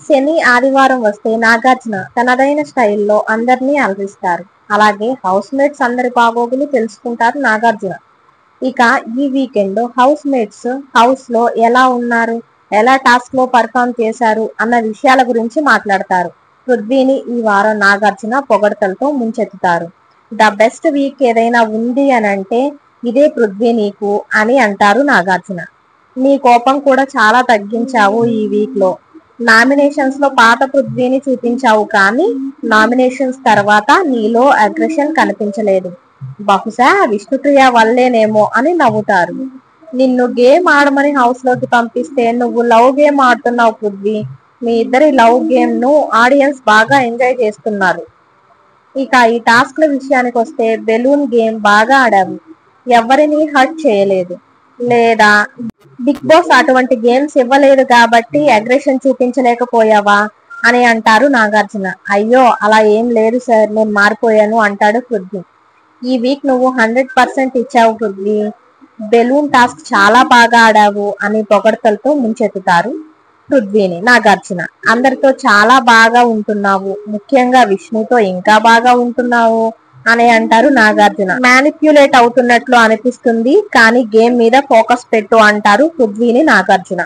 శని ఆదివారం వస్తే నాగార్జున తనదైన స్టైల్లో అందరినీ అలరిస్తారు. అలాగే హౌస్ మేట్స్ అందరి బాగోగులు తెలుసుకుంటారు నాగార్జున. ఇక ఈ వీకెండ్ హౌస్ మేట్స్ హౌస్ లో ఎలా ఉన్నారు, ఎలా టాస్క్ లో పర్ఫామ్ చేశారు అన్న విషయాల గురించి మాట్లాడతారు. పృథ్వీని ఈ వారం నాగార్జున పొగడ్తలతో ముంచెత్తుతారు. ద బెస్ట్ వీక్ ఏదైనా ఉంది అని అంటే ఇదే పృథ్వీ నీకు అని అంటారు నాగార్జున. నీ కోపం కూడా చాలా తగ్గించావు ఈ వీక్ లో. నామినేషన్స్ లో పాత పృథ్వీని చూపించావు, కానీ నామినేషన్స్ తర్వాత నీలో అగ్రెషన్ కనిపించలేదు. బహుశా విష్ణుప్రియ వల్లేనేమో అని నవ్వుతారు. నిన్ను గేమ్ ఆడమని హౌస్ లోకి పంపిస్తే నువ్వు లవ్ గేమ్ ఆడుతున్నావు పృథ్వీ. మీ ఇద్దరి లవ్ గేమ్ ను ఆడియన్స్ బాగా ఎంజాయ్ చేస్తున్నారు. ఇక ఈ టాస్క్ల విషయానికి వస్తే బెలూన్ గేమ్ బాగా ఆడావు, ఎవరిని హర్ట్ చేయలేదు. లేదా బిగ్ బాస్ అటువంటి గేమ్స్ ఇవ్వలేదు కాబట్టి అగ్రెషన్ చూపించలేకపోయావా అని అంటారు నాగార్జున. అయ్యో అలా ఏం లేదు సార్, నేను మారిపోయాను అంటాడు పృథ్వీ. ఈ వీక్ నువ్వు 100% ఇచ్చావు పృథ్వీ. బెలూన్ టాస్క్ చాలా బాగా ఆడావు అని పొగడ్తలతో ముంచెత్తుతారు పృథ్వీని నాగార్జున. అందరితో చాలా బాగా ఉంటున్నావు, ముఖ్యంగా విష్ణుతో ఇంకా బాగా ఉంటున్నావు అని అంటారు నాగార్జున. మ్యానిప్యులేట్ అవుతున్నట్లు అనిపిస్తుంది, కానీ గేమ్ మీద ఫోకస్ పెట్టు అంటారు పృథ్వీని నాగార్జున.